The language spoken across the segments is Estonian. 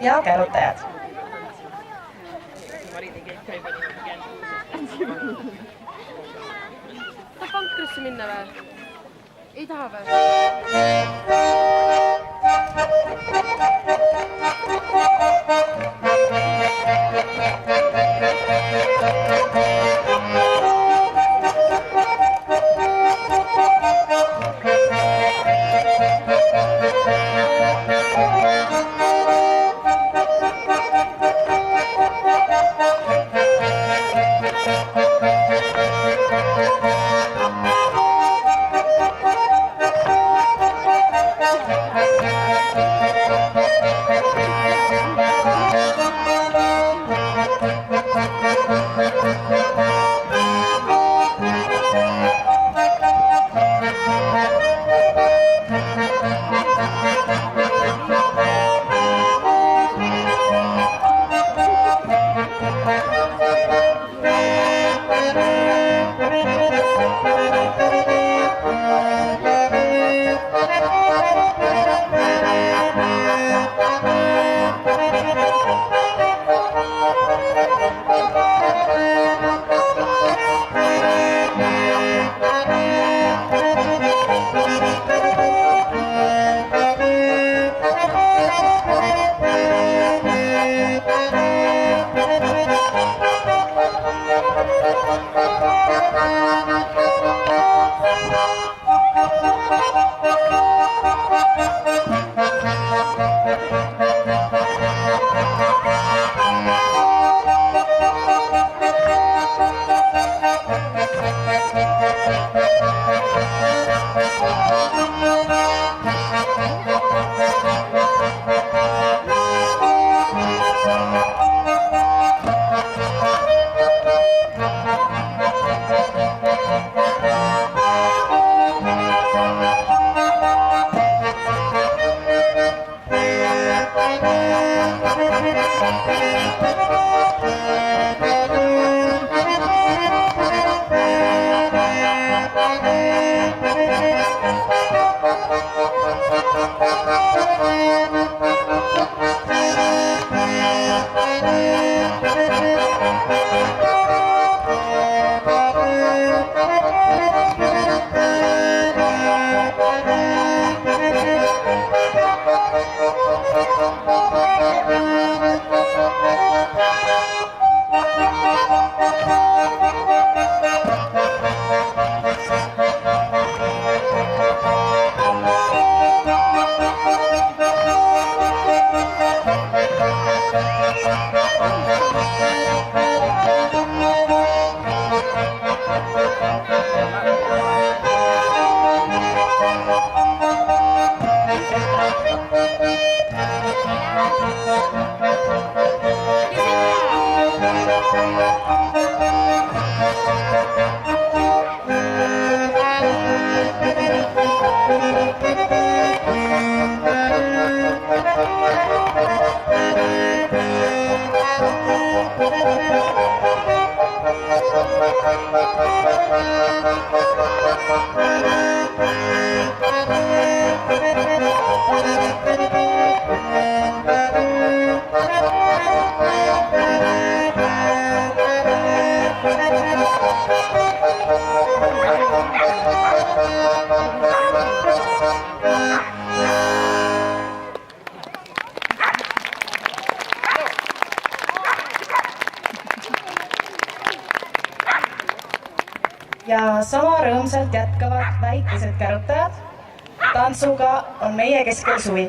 ja kärutajad. tahab vankrisse minna või? Ei taha või? Ja sama rõõmsalt jätkavad väikesed kärutajad. Tantsuga on meie keskel suvi.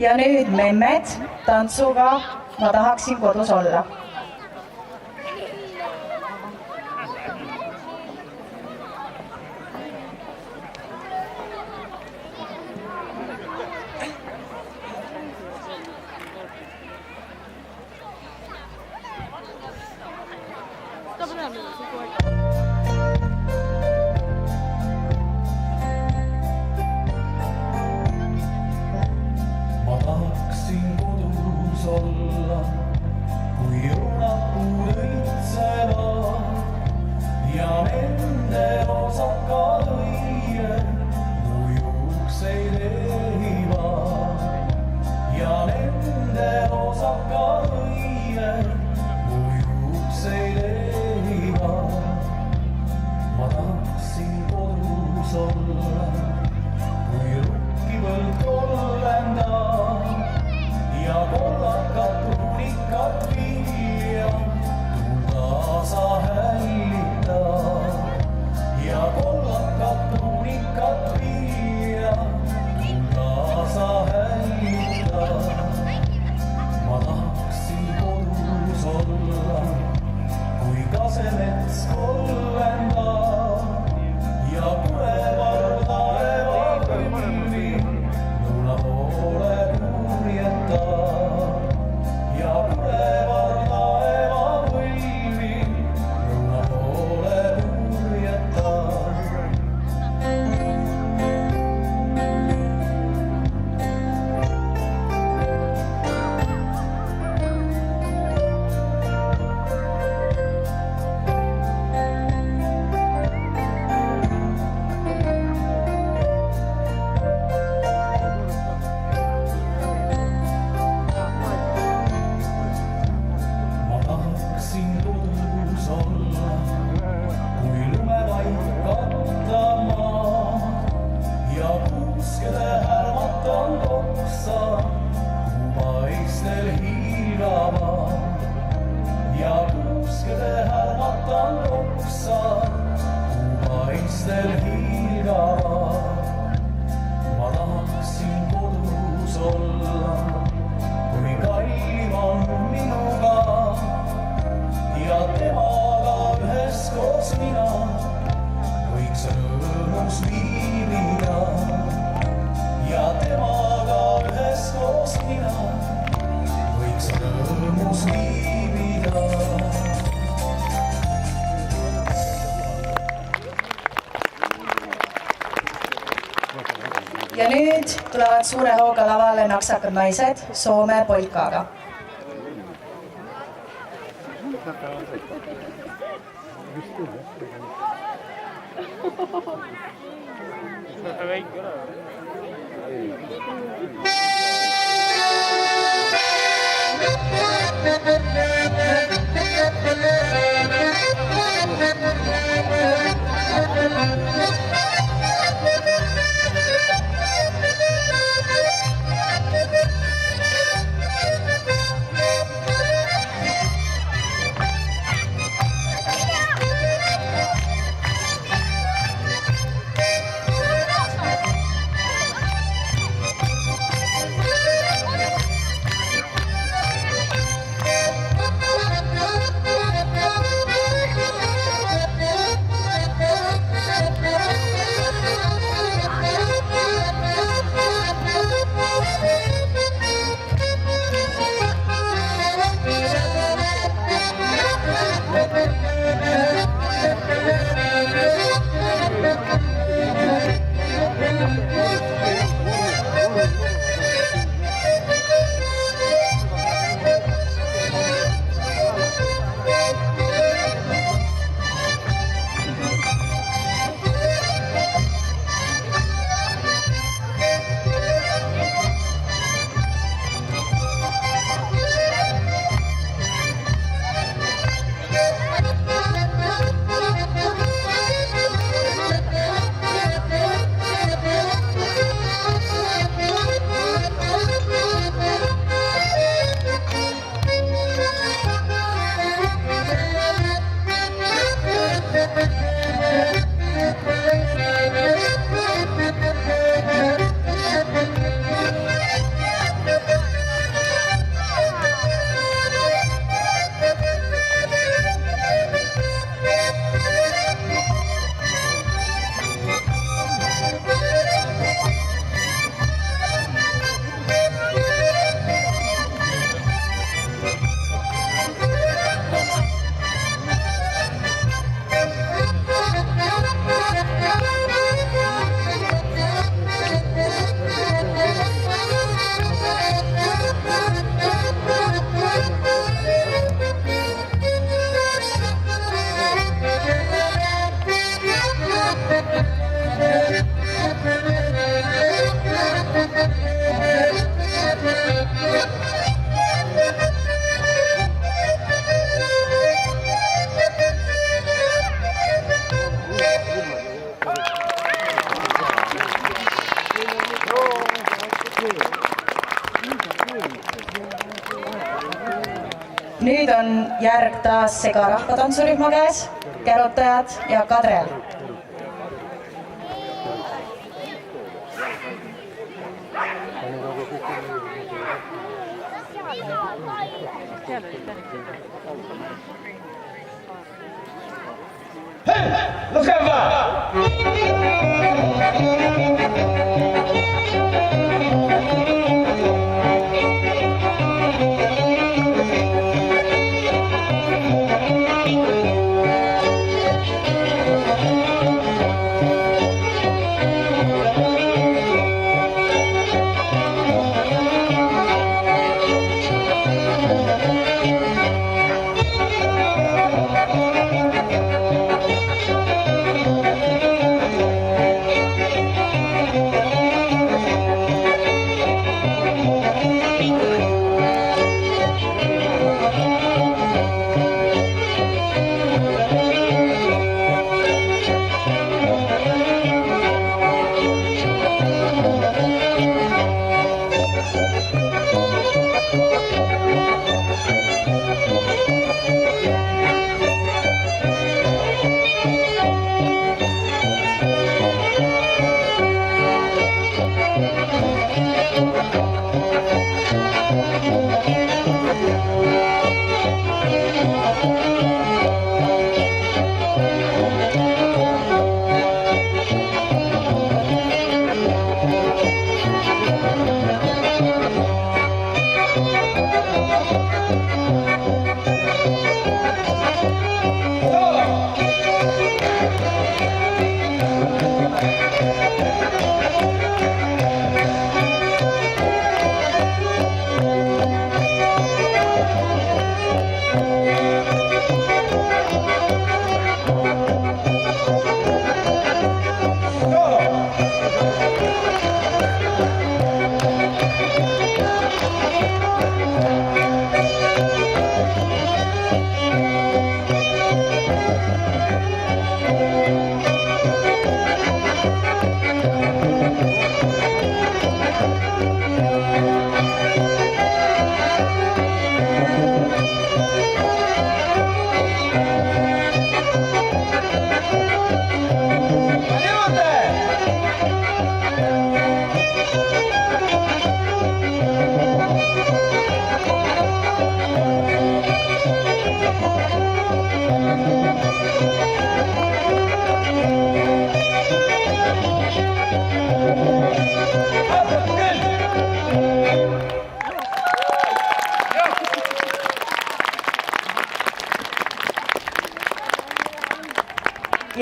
ja nüüd memmed tantsuga Ma tahaksin kodus olla. Ma tahaksin kodus olla, kui õunapuud õitsevad ja nende osakad õied mu juukseid ehivad ja nende osakad õied mu juukseid ehivad. Ma tahaksin kodus olla, kui rukkipõld kollendab ja kollakat pruunikat vilja tuul kaasa hällitab ja kollakat pruunikat vilja tuul kaasa hällitab. Ma tahaksin kodus olla, kui kasemets kollendab ja purevarv taeva kõlli lõuna poole purjetab ja purevarv taeva kõlli lõuna poole purjetab. Ma tahaksin kodus olla, kui lumevaip kattab maad ja kuuskede härmatan oksa, kuhu paistel hiilgavad ja kuuskede härmatan oksa, kuhu paistel hiilgavad. Ma tahaksin kodus olla, kui kallim on minuga ja temaga üheskoos mina võiks rõõmus viibida ja temaga üheskoos mina võiks rõõmus viibida. Ja nüüd tulevad suure hooga lavale naksakad naised Soome polkaga. on järg taas segarahva tantsurühma käes, kärutajad ja Kadrel. Let's have that!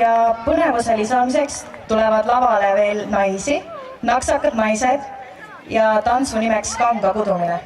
Ja põnevuse lisamiseks tulevad lavale veel naisi, naksakad naised ja tantsu nimeks kanga kudumine.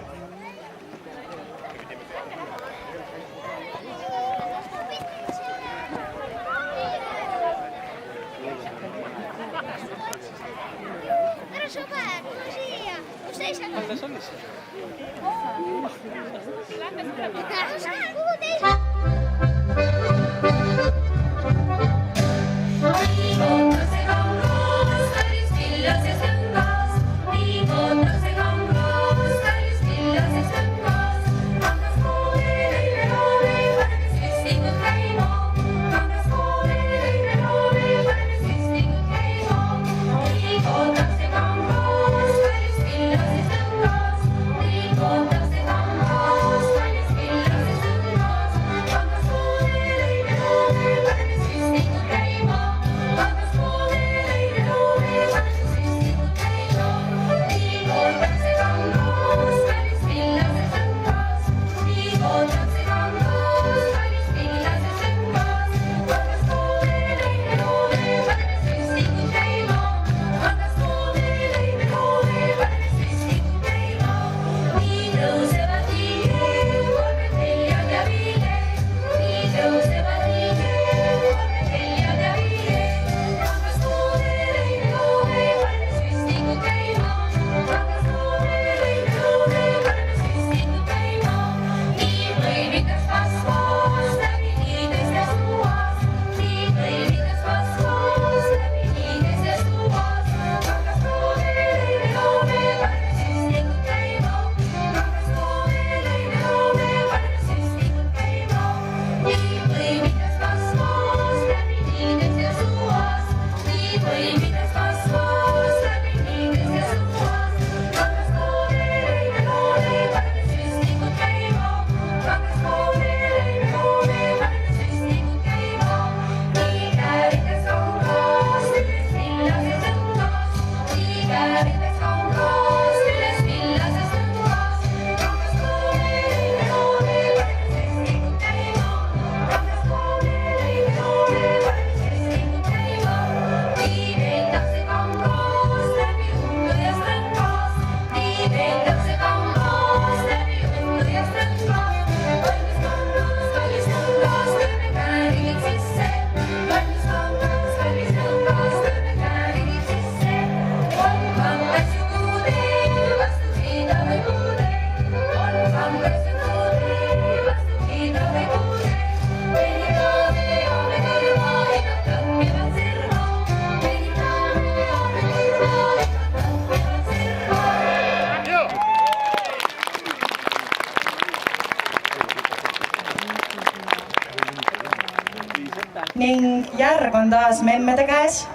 on taas memmede käes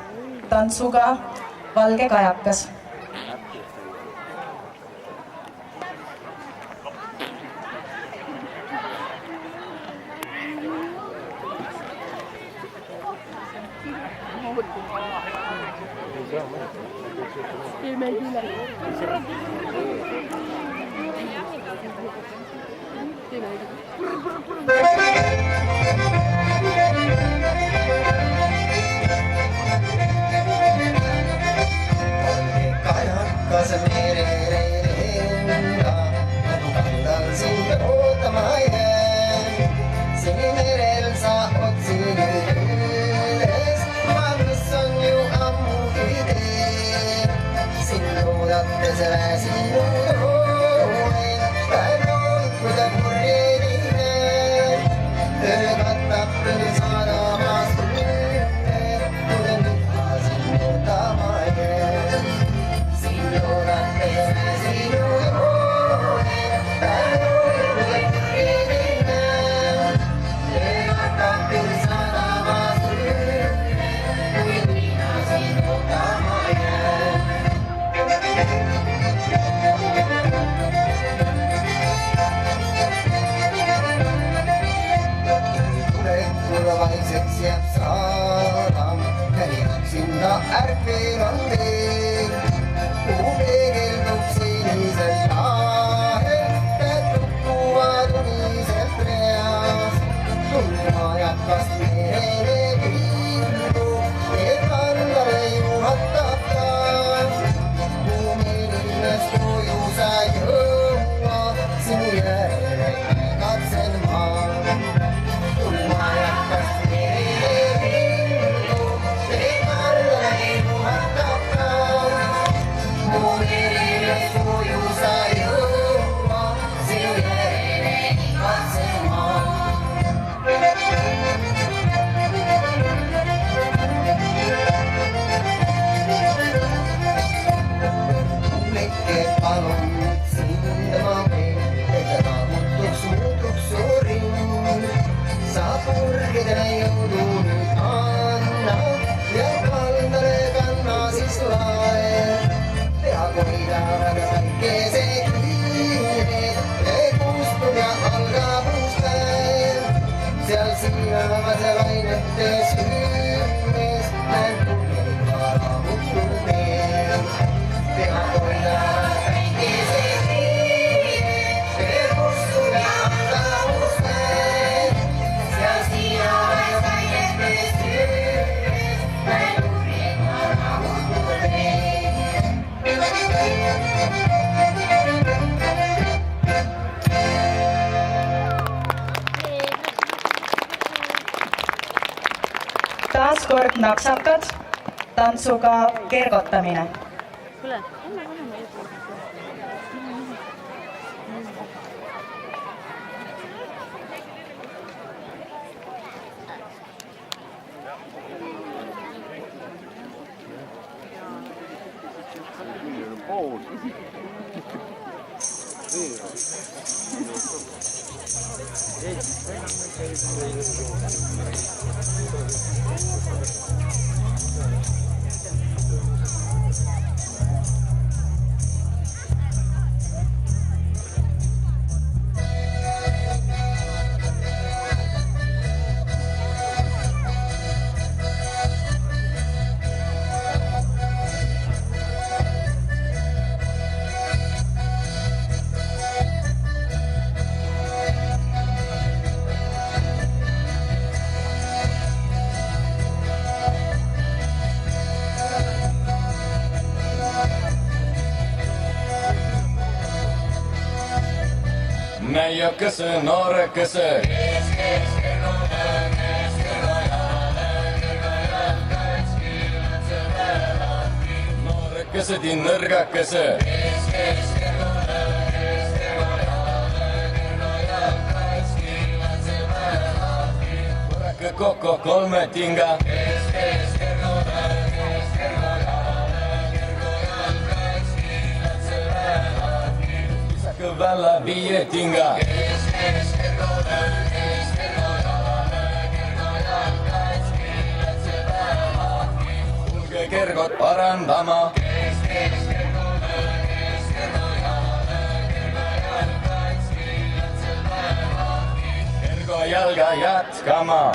tantsuga Valge kajakas. Kajakas mere reenda, nagu kaldal sind ootama jään. Sinimerel sa otsin üles, ma mis on ju ammugi teen. Sind oodates väsinud olen, päeval kui ta kurjeline. Öö katab küll sadamas tunne, tulen tüha sind ootama jään. Vaiseks jääb saadam, käivad sinna ärkvel on veel. Kuhu peegeldub sinisel lahel, käed tukkuvad uniselt reas. Tulmajakast merele pilgu, et kallale juhatab ta. Kuhu meil ilmest koju sa jõua, sinu järele katsen ma. Tulmajakast merele pilgu, et kallale juhatab ta. Taaskord naksakad tantsuga kergotamine. Näijakese, noorekese. Noorekesed ja nõrgakese. Korrake kokku kolme tinga. Vällä viie tinga. kergot parandama. Kergo jalga jätkama.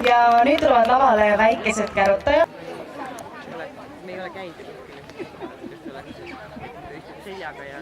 Ja nüüd tulevad lavale väikesed kärutajad. Me ei ole käinud. Seljaga ja...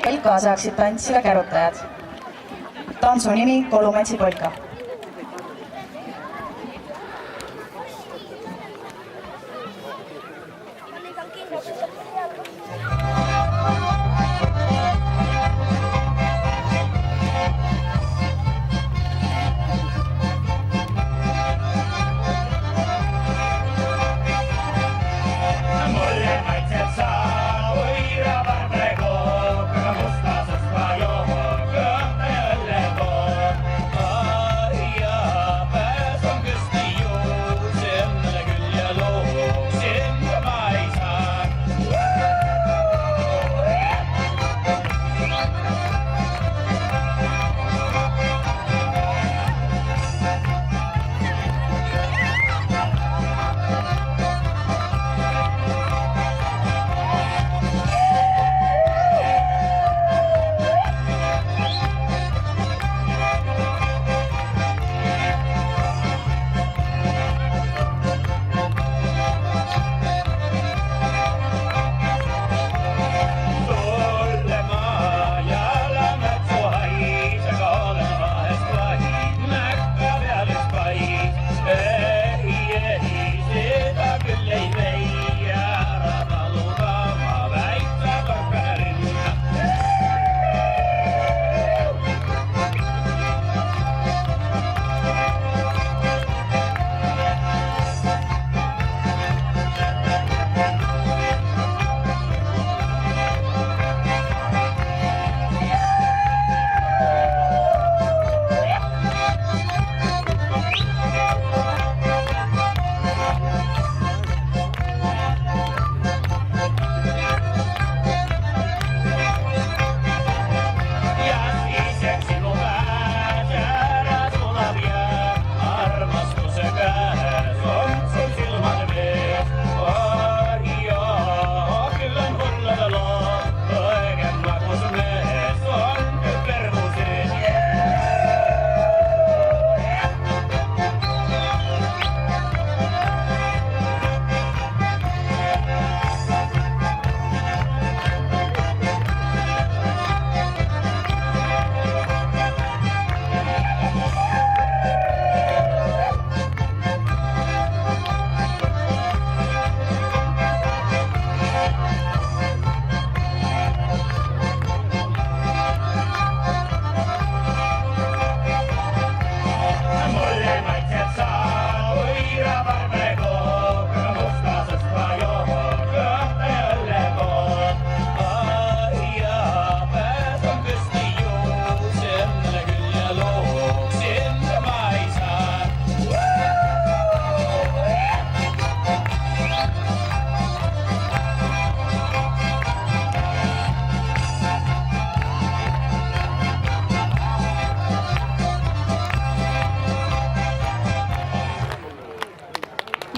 kõik kaasaegsid tantsile kärutajad. Tantsu nimi Kolumetsi polka.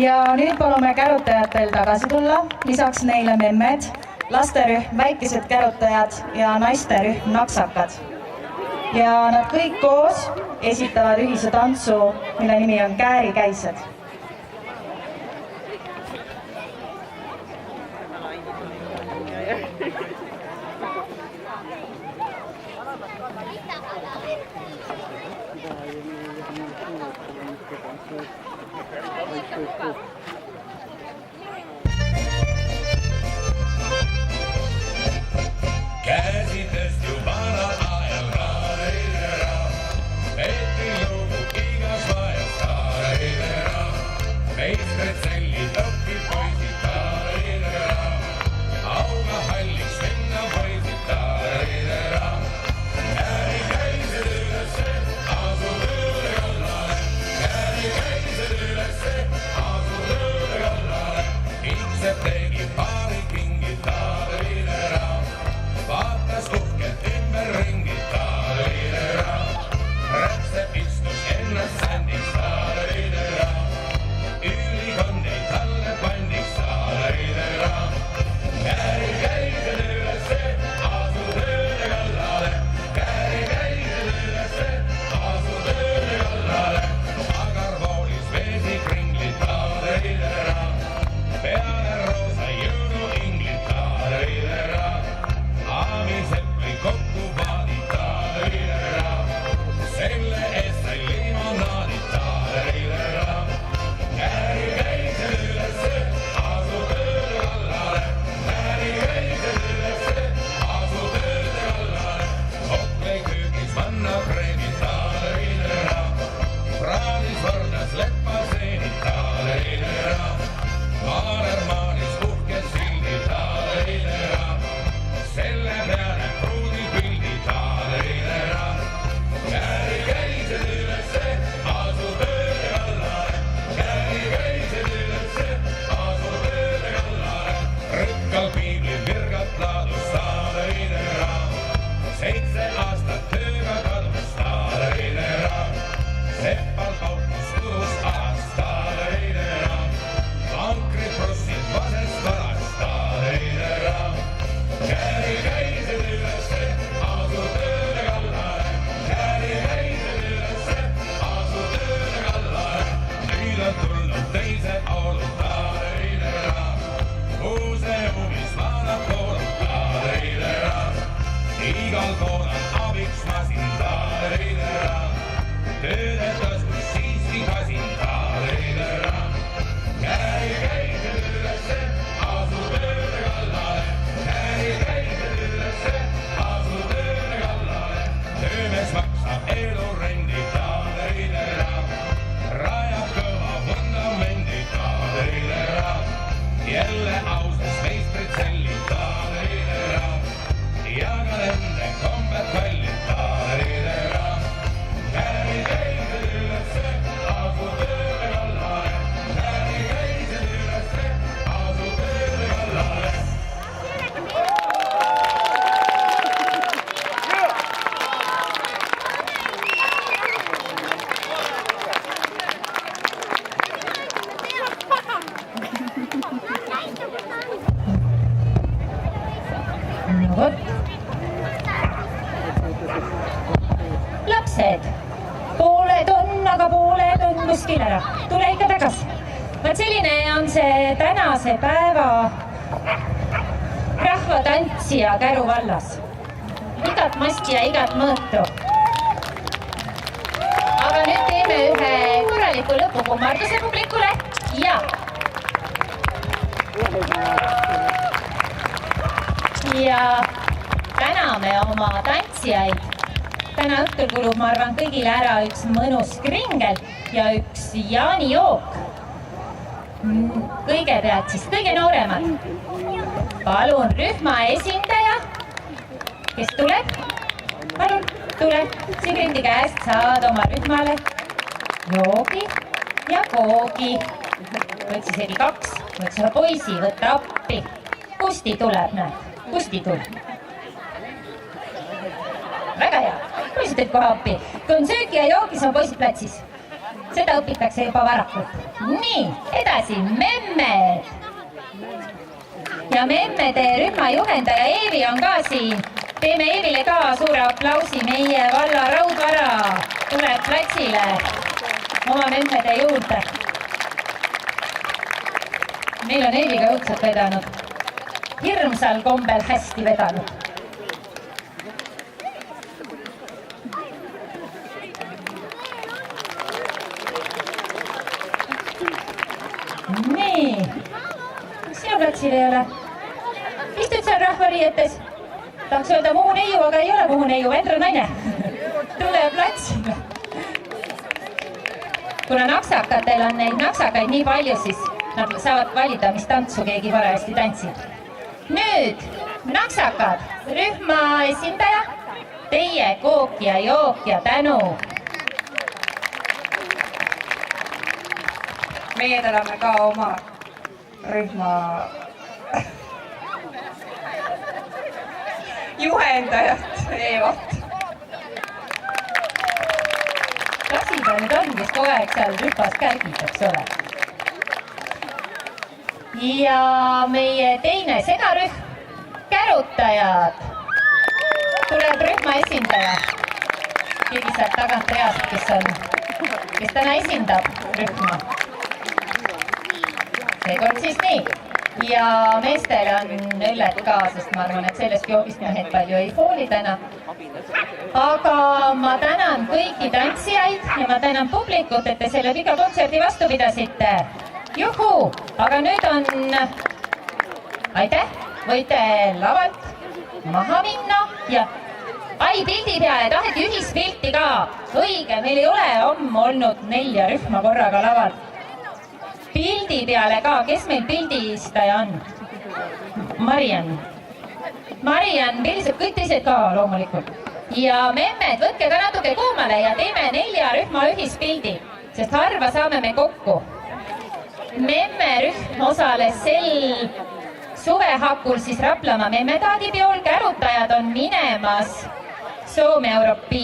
Ja nüüd palume kärutajatel tagasi tulla, lisaks neile memmed, lasterühm Väikesed kärutajad ja naisterühm Naksakad. Ja nad kõik koos esitavad ühise tantsu, mille nimi on Käärikäised. Käsitest ju vanal ajal raadidera, peeti lugu igas vajas raadidera, meistrid sellid õpid poisid raadidera, auga halliks venna poisid raadidera. Käärikäised ülesse, asu tööle kallale, käärikäised ülesse, asu tööle kallale, Iksed tegi paari kingid raadidera. Vaatas uhkelt igal pool on abiks masin, taaridera. Töödetas, kus siiski kasin, taaridera. Käi käidel ülesse, asu tööle kallale. Käi käidel ülesse, asu tööle kallale. Töömees maksab elurendi, taaridera. Rajab kõva vundamendi, taaridera. Jälle ausas meistrid sellid, taaridera. Ja ka nende kombed kallid, taaridera. Käi käidel ülesse, asu tööle kallale. Käi käidel ülesse, asu tööle kallale. No vot. Lapsed, pooled on, aga pooled on kuskil ära. Tule ikka tagasi. Vaat selline on see tänase päeva rahvatantsija Käru vallas. Igat masti ja igat mõõtu. Aga nüüd teeme ühe korraliku lõpukummarduse publikule ja täname oma tantsijaid. Täna õhtul kulub, ma arvan, kõigile ära üks mõnus kringel ja üks jaanijook. Kõigepealt siis kõige nooremad. Palun rühma esindaja, kes tuleb? Palun, tule. Sigrindi käest saad oma rühmale joogi ja koogi. Võid isegi 2, võid selle poisi võtta appi. Kusti tuleb, näed. Kusti tuleb. Väga hea. Poisid teeb kohe appi. Kui on sööki ja joogi, see on poisid platsis. Seda õpitakse juba varakult. Nii, edasi. Memmed. Ja memmede rühma juhendaja Eevi on ka siin. Teeme Eevile ka suure aplausi. Meie valla raudvara tuleb platsile oma memmede juurde. Meil on Eeviga õudselt vedanud. Hirmsal kombel hästi vedanud. Nii. Sina platsil ei ole. Istud seal rahvariietes. Tahaks öelda muu neiu, aga ei ole muu neiu. Vendra naine. Tule platsile. Kuna naksakatel on neid naksakaid nii palju, siis nad saavad valida, mis tantsu keegi parajasti tantsib. Nüüd, naksakad, rühma esindaja, teie kook ja jook ja tänu. Meie täname ka oma rühma juhendajat Eevat. Lasi ta nüüd on, kes kogu aeg seal rühmas kärgib, eks ole. Ja meie teine segarühm, kärutajad. Tuleb rühma esindaja. Keegi sealt tagant reast, kes täna esindab rühma. Seekord siis nii. Ja meestel on õlled ka, sest ma arvan, et sellest joogist mehed palju ei hooli täna. Aga ma tänan kõiki tantsijaid ja ma tänan publikut, et te selle pika kontserdi vastu pidasite. Juhu! Aga nüüd on... Aitäh! Võite lavalt maha minna ja... Ai, pildi peale, taheti ühispilti ka. Õige, meil ei ole olnud 4 rühma korraga laval. Pildi peale ka, kes meil pildistaja on? Mariann. Mariann pildistab kõik teised ka loomulikult. Ja memmed, võtke ka natuke kuumale ja teeme 4 rühma ühispildi, sest harva saame me kokku. Memme rühm osales sel suvehakul siis Raplamaa memmetaadipeol, kärutajad on minemas Soome Europi